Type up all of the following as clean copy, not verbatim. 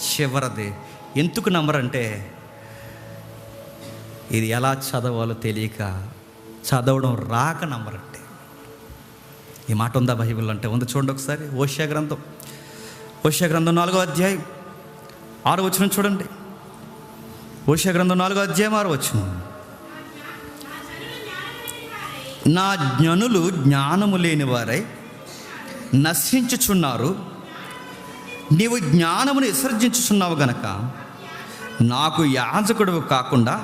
చివరిది. ఎందుకు నమ్మరంటే ఇది ఎలా చదవాలో తెలియక, చదవడం రాక నమ్మరంటే. ఈ మాట ఉందా బైబిల్ అంటే? ఉంది, చూడండి ఒకసారి. హోషేయ గ్రంథం 4వ అధ్యాయం 6వ వచనం చూడండి. హోషేయ గ్రంథం 4వ అధ్యాయం 6వ వచనం. నా జ్ఞనులు జ్ఞానము లేని వారై నశించుచున్నారు. నీవు జ్ఞానమును విసర్జించుచున్నావు గనక నాకు యాజకుడు కాకుండా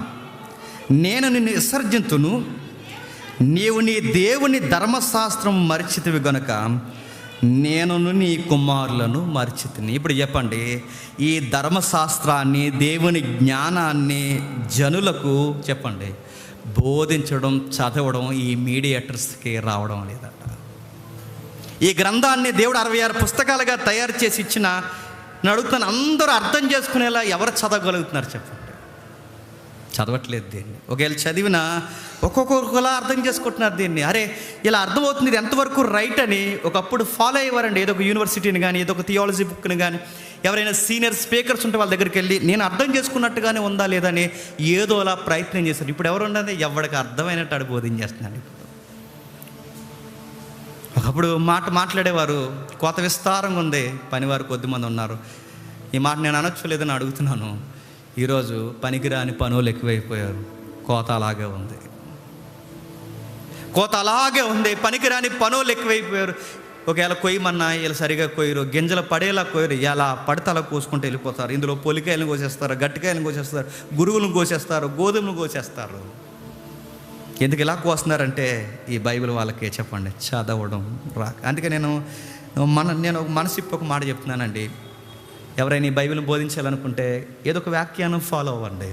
నేను నిన్ను విసర్జింతును. నీవు నీ దేవుని ధర్మశాస్త్రం మరిచితివి గనుక నేను నీ కుమారులను మరిచితిని. ఇప్పుడు చెప్పండి, ఈ ధర్మశాస్త్రాన్ని, దేవుని జ్ఞానాన్ని జనులకు చెప్పండి బోధించడం, చదవడం ఈ మీడియేటర్స్కి రావడం లేదట. ఈ గ్రంథాన్ని దేవుడు 66 పుస్తకాలుగా తయారు చేసి ఇచ్చిన అడుగుతాను, అందరూ అర్థం చేసుకునేలా ఎవరు చదవగలుగుతున్నారు చెప్పండి? చదవట్లేదు దీన్ని. ఒకవేళ చదివినా ఒక్కొక్కలా అర్థం చేసుకుంటున్నారు దీన్ని. అరే ఇలా అర్థమవుతుంది, ఇది ఎంతవరకు రైట్ అని ఒకప్పుడు ఫాలో అయ్యేవారండి. ఏదో ఒక యూనివర్సిటీని కానీ, ఏదో ఒక థియాలజీ బుక్ని కానీ, ఎవరైనా సీనియర్ స్పీకర్స్ ఉంటే వాళ్ళ దగ్గరికి వెళ్ళి నేను అర్థం చేసుకున్నట్టుగానే ఉందా లేదా అని ఏదో అలా ప్రయత్నం చేశారు. ఇప్పుడు ఎవరు ఉన్నది? ఎవరికి అర్థమైనట్టు అడు బోధించేస్తున్నాడు. ఇప్పుడు ఒకప్పుడు మాట్లాడేవారు, కోత విస్తారంగా ఉంది, పనివారు కొద్దిమంది ఉన్నారు. ఈ మాట నేను అనొచ్చలేదని అడుగుతున్నాను. ఈరోజు పనికిరాని పనులు ఎక్కువైపోయారు. కోత అలాగే ఉంది, పనికిరాని పనులు ఎక్కువైపోయారు. ఒకవేళ కొయ్యమన్నా వీళ్ళు సరిగా కొయ్యరు, గింజలు పడేలా కొయ్యరు, ఎలా పడితే అలా కోసుకుంటూ వెళ్ళిపోతారు. ఇందులో పొలికాయలను కోసేస్తారు, గట్టికాయలను కోసేస్తారు, గురువులను కోసేస్తారు, గోధుమలు కోసేస్తారు. ఎందుకు ఇలా కోస్తున్నారంటే ఈ బైబిల్ వాళ్ళకే చెప్పండి చదవడం రాక. అందుకే నేను మనసు ఇప్పి ఒక మాట చెప్తున్నానండి. ఎవరైనా ఈ బైబిల్ని బోధించాలనుకుంటే ఏదో ఒక వ్యాఖ్యానం ఫాలో అవ్వండి.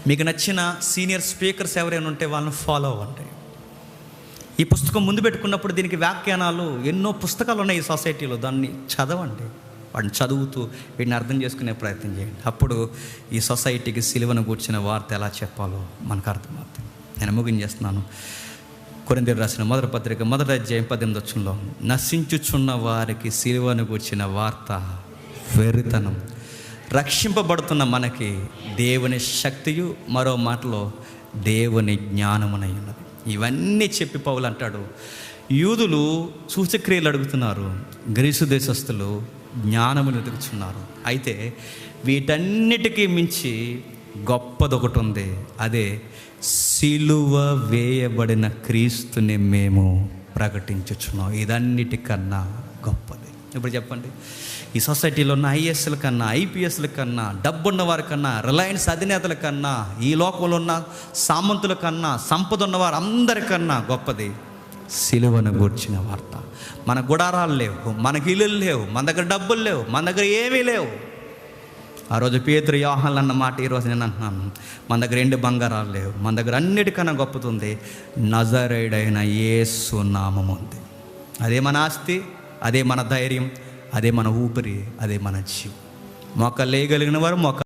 మీకు నచ్చిన సీనియర్ స్పీకర్స్ ఎవరైనా ఉంటే వాళ్ళని ఫాలో అవ్వండి. ఈ పుస్తకం ముందు పెట్టుకున్నప్పుడు దీనికి వ్యాఖ్యానాలు ఎన్నో పుస్తకాలు ఉన్నాయి ఈ సొసైటీలో, దాన్ని చదవండి. వాడిని చదువుతూ వీటిని అర్థం చేసుకునే ప్రయత్నం చేయండి. అప్పుడు ఈ సొసైటీకి సిలువను గూర్చిన వార్త ఎలా చెప్పాలో మనకు అర్థమవుతుంది. నేను ముగించేస్తున్నాను. కొరింథీయులకు రాసిన మొదటి పత్రిక 1వ అధ్యాయం 18వ వచనంలో, నశించుచున్న వారికి సిలువను గూర్చిన వార్త వెర్రితనం, రక్షింపబడుతున్న మనకి దేవుని శక్తియు, మరో మాటలో దేవుని జ్ఞానమునై ఉన్నది. ఇవన్నీ చెప్పి పౌలు అంటాడు, యూదులు సూచక్రియలు అడుగుతున్నారు, గ్రీసు దేశస్థులు జ్ఞానమును వెతుకుతున్నారు. అయితే వీటన్నిటికీ మించి గొప్పదొకటి ఉంది, అదే సిలువ వేయబడిన క్రీస్తుని మేము ప్రకటించుచున్నాం. ఇదన్నిటికన్నా గొప్పది. ఇప్పుడు చెప్పండి, ఈ సొసైటీలో ఉన్న ఐఏఎస్ల కన్నా, ఐపీఎస్ల కన్నా, డబ్బున్న వారి కన్నా, రిలయన్స్ అధినేతల కన్నా, ఈ లోకంలో ఉన్న సామంతుల కన్నా, సంపద ఉన్నవారు అందరికన్నా గొప్పది సిలువను గూర్చిన వార్త. మన గుడారాలు లేవు, మనకి ఇల్లులు లేవు, మన దగ్గర డబ్బులు లేవు, మన దగ్గర ఏమీ లేవు. ఆ రోజు పేతురు, యోహాను అన్న మాట ఈరోజు నేను అంటున్నాను, మన దగ్గర 2 బంగారాలు లేవు, మన దగ్గర అన్నిటికన్నా గొప్పతుంది నజరేయుడైన యేసు నామం ఉంది. అదే మన ఆస్తి, అదే మన ధైర్యం, అదే మన ఊపిరి, అదే మన జీవం. మొక్క లేయగలిగిన వారు మొక్క